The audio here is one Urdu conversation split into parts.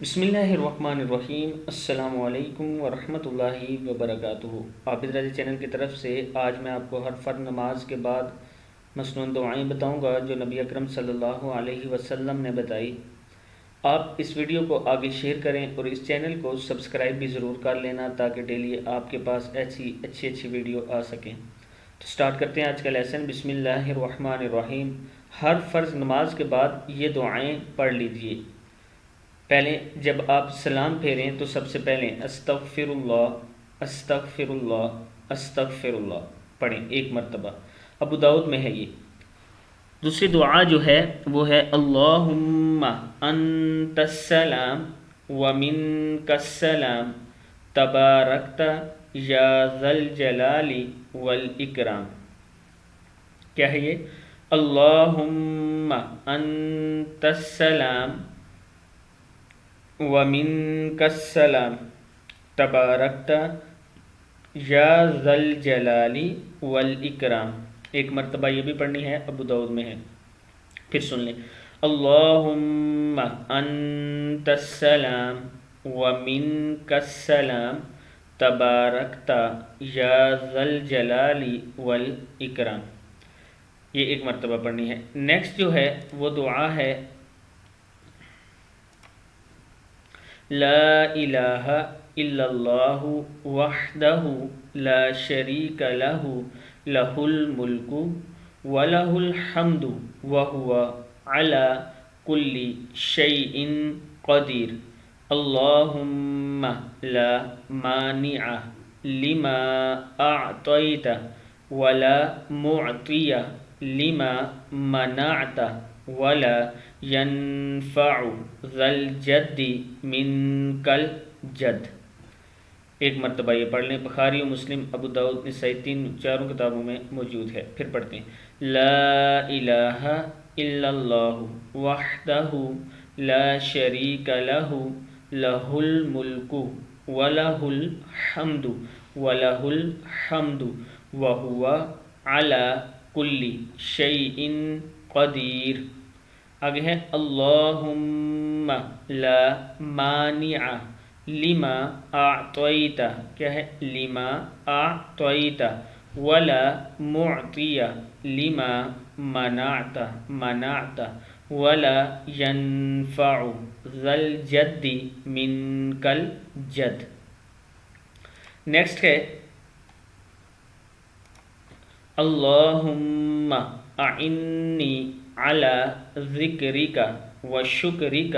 بسم اللہ الرحمن الرحیم۔ السلام علیکم ورحمۃ اللہ وبرکاتہ۔ عابد رضی چینل کی طرف سے آج میں آپ کو ہر فرض نماز کے بعد مسنون دعائیں بتاؤں گا جو نبی اکرم صلی اللہ علیہ وسلم نے بتائی۔ آپ اس ویڈیو کو آگے شیئر کریں اور اس چینل کو سبسکرائب بھی ضرور کر لینا تاکہ ڈیلی آپ کے پاس ایسی اچھی ویڈیو آ سکیں۔ تو سٹارٹ کرتے ہیں آج کا لیسن۔ بسم اللہ الرحمن الرحیم۔ ہر فرض نماز کے بعد یہ دعائیں پڑھ لیجئے۔ پہلے جب آپ سلام پھیریں تو سب سے پہلے استغفر اللہ استغفر اللہ استغفر اللہ پڑھیں ایک مرتبہ۔ ابو داؤد میں ہے یہ۔ دوسری دعا جو ہے وہ ہے اللہم انت السلام ومنک السلام تبارکت یا ذا الجلال والاکرام۔ کیا ہے یہ؟ اللہم انت السلام ومنک السلام تبارکت یا ذا الجلال والاکرام۔ ایک مرتبہ یہ بھی پڑھنی ہے، ابو داؤد میں ہے۔ پھر سن لیں، اللہم انت السلام ومنک السلام تبارکت یا ذا الجلال والاکرام۔ یہ ایک مرتبہ پڑھنی ہے۔ نیکسٹ جو ہے وہ دعا ہے لا الہ الا اللہ وحدہ لا شریک لہ لہ الملک ولہ الحمد وہو علی کل شیء قدیر۔ اللہم لا مانع لما اعطیت ولا معطی لما منعت ولا ينفع ذا الجد منک الجد۔ ایک مرتبہ یہ پڑھ لیں۔ بخاری و مسلم، ابو داؤد، نسائی، چاروں کتابوں میں موجود ہے۔ پھر پڑھتے ہیں لا الہ الا اللہ وحدہ لا شریک لہ لہ الملک ولہ الحمد ولہ الحمد وہو علی کل شیء قدیر۔ آگے ہے اللہم لا مانع لما اعطیت، کیا ہے؟ لما اعطیت ولا معطی لما منعت ولا ينفع ذا الجد منک الجد۔ نیکسٹ ہے اللہم اعنی علی ذکرک و شکرک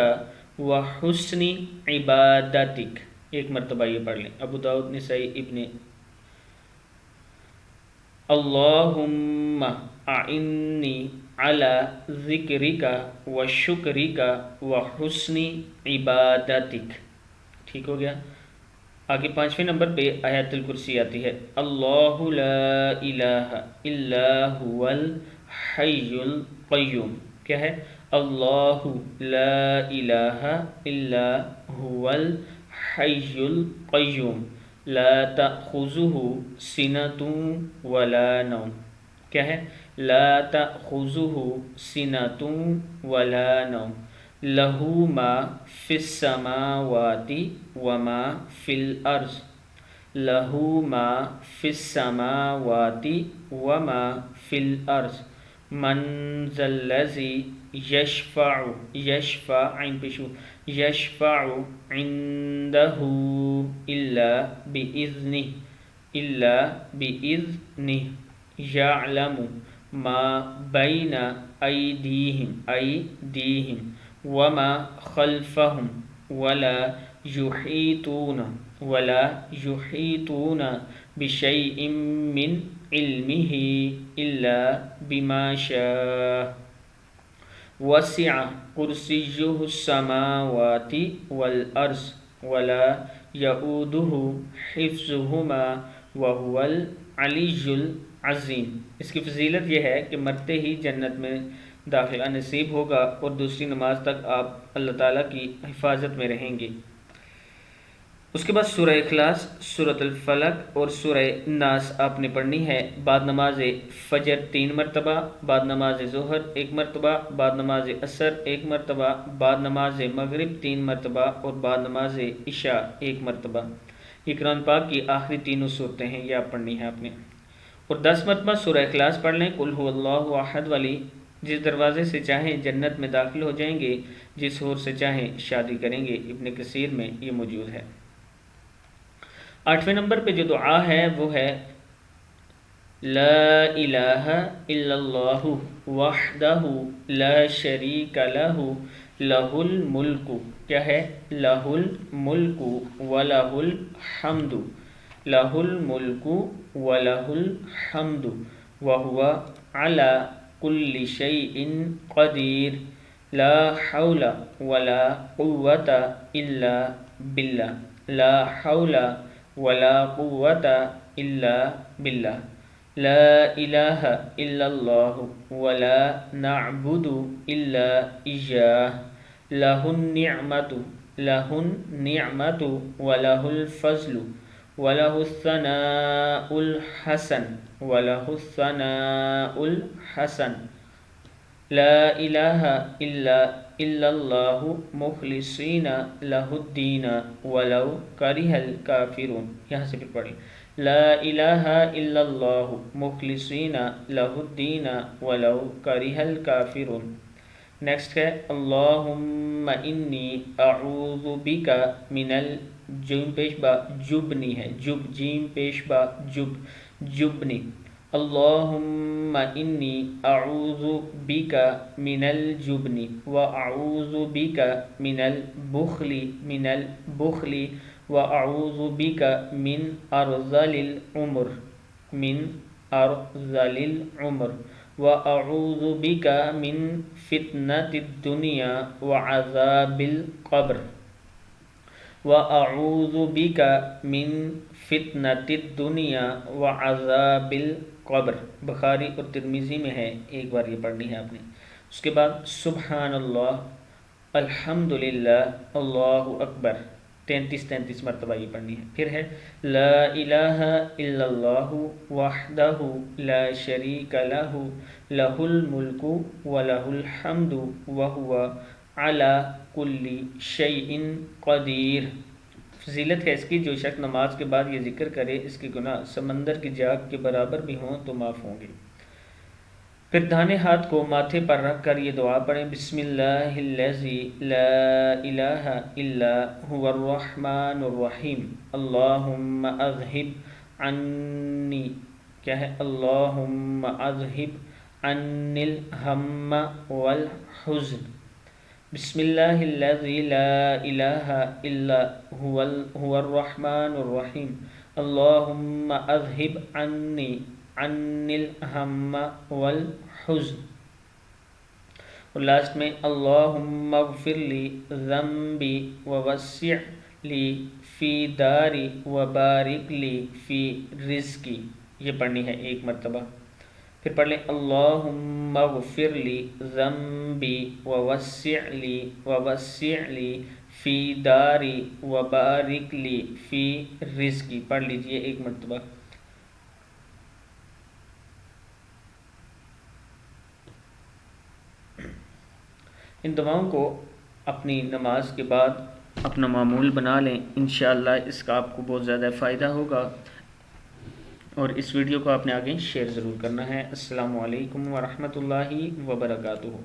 و حسن عبادتک۔ ایک مرتبہ یہ پڑھ لیں۔ ابو داؤد، نسائی، ابن۔ اللہم اعنی علی ذکرک و شکرک و حسن عبادتک۔ ٹھیک ہو گیا۔ آگے 5ویں نمبر پہ آیت الکرسی آتی ہے۔ اللہ لا الہ الا هو الحی القیوم۔ کیا ہے؟ اللہ لا الہ الا هو الحی القیوم لا تأخذہ سنۃ ولا نوم۔ کیا ہے؟ لا تأخذہ سنۃ ولا نوم لہ ما فی السماوات وما فی الارض لہ ما فی السماوات وما فی الارض من ذا الذی یشفع عنده الا بإذنہ یعلم ما بین ایدیہم وما خلفهم ولا يحيطون بشيء من علمه إلا بما شاء وسع كرسيه السماوات والأرض ولا يؤوده حفظهما وهو العلي العظيم۔ اس کی فضیلت یہ ہے کہ مرتے ہی جنت میں داخلہ نصیب ہوگا اور دوسری نماز تک آپ اللہ تعالیٰ کی حفاظت میں رہیں گے۔ اس کے بعد سورہ اخلاص، سورۃ الفلق اور سورہ ناس آپ نے پڑھنی ہے بعد نماز فجر 3 مرتبہ، بعد نماز ظہر 1 مرتبہ، بعد نماز عصر 1 مرتبہ، بعد نماز مغرب 3 مرتبہ اور بعد نماز عشاء 1 مرتبہ۔ یہ قرآن پاک کی آخری تینوں صورتیں ہیں، یہ آپ پڑھنی ہے آپ نے۔ اور 10 مرتبہ سورہ اخلاص پڑھ لیں، قل هو اللہ احد والی۔ جس دروازے سے چاہیں جنت میں داخل ہو جائیں گے، جس حور سے چاہیں شادی کریں گے، ابن کثیر میں یہ موجود ہے۔ 8ویں نمبر پہ جو دعا ہے وہ ہے لا الہ الا اللہ وحدہ لا شریک لہ لہ الملک، کیا ہے؟ لہ الملک ولہ الحمد، لہ الملک ولہ الحمد وہو علی کل شیء قدیر لا حول ولا قوة الا باللہ، لا حول ولا قوة الا باللہ، لا الہ الا اللہ ولا نعبد الا ایاہ، لہ النعمت، لہ النعمت ولہ الفضل ولہ الثناء الحسن، ولہ الثناء الحسن، لا الہ الا اللہ مخلصین لہ الدین ولو کرہ الکافرون۔ یہاں سے پھر پڑھیں لا الہ الا اللہ مخلصین لہ الدین ولو کرہ الکافرون۔ نیکسٹ ہے اللہم انی اعوذ بک من الجبن، پیش با جبنی ہے، جب جیم پیش با جب، جبنی۔ اللہم انی اعوذ بک من الجبن واعوذ بک من البخل، من البخل واعوذ بک من ارذل العمر، من ارذل العمر واعوذ بک من فتنة الدنیا وعذاب القبر، وَأَعُوذُ بِكَ مِن فِتْنَةِ الدُّنْيَا وَعَذَابِ الْقَبْرِ۔ بخاری اور ترمذی میں ہے، ایک بار یہ پڑھنی ہے آپ نے۔ اس کے بعد سبحان اللہ، الحمدللہ، اللہ اکبر 33 مرتبہ یہ پڑھنی ہے۔ پھر ہے لا الہ الا اللہ وحدہ لا شریک لہ لہ الملک ولہ الحمد وہو علی کل شیء قدیر۔ فضیلت ہے اس کی، جو شخص نماز کے بعد یہ ذکر کرے اس کے گناہ سمندر کی جاگ کے برابر بھی ہوں تو معاف ہوں گے۔ پھر داہنے ہاتھ کو ماتھے پر رکھ کر یہ دعا پڑھیں بسم اللہ الذی لا الہ الا هو الرحمن الرحیم، اللہم اذہب عنی، کیا ہے؟ اللہم اذہب عنی الہم والحزن، بسم اللہ الذی لا الہ الا هو الرحمن الرحیم، اللہم اذہب عنی الہم والحزن۔ اور لاسٹ میں اللہم اغفر لی ذنبی ووسع لی فی داری وبارک لی فی رزقی، یہ پڑھنی ہے 1 مرتبہ۔ پھر پڑھ لیں اللہم اغفر لی ذنبی ووسع لی فی داری وبارک لی فی رزقی، پڑھ لیجئے 1 مرتبہ۔ ان دعاؤں کو اپنی نماز کے بعد اپنا معمول بنا لیں، انشاءاللہ اس کا آپ کو بہت زیادہ فائدہ ہوگا، اور اس ویڈیو کو آپ نے آگے شیئر ضرور کرنا ہے۔ السلام علیکم ورحمۃ اللہ وبرکاتہ۔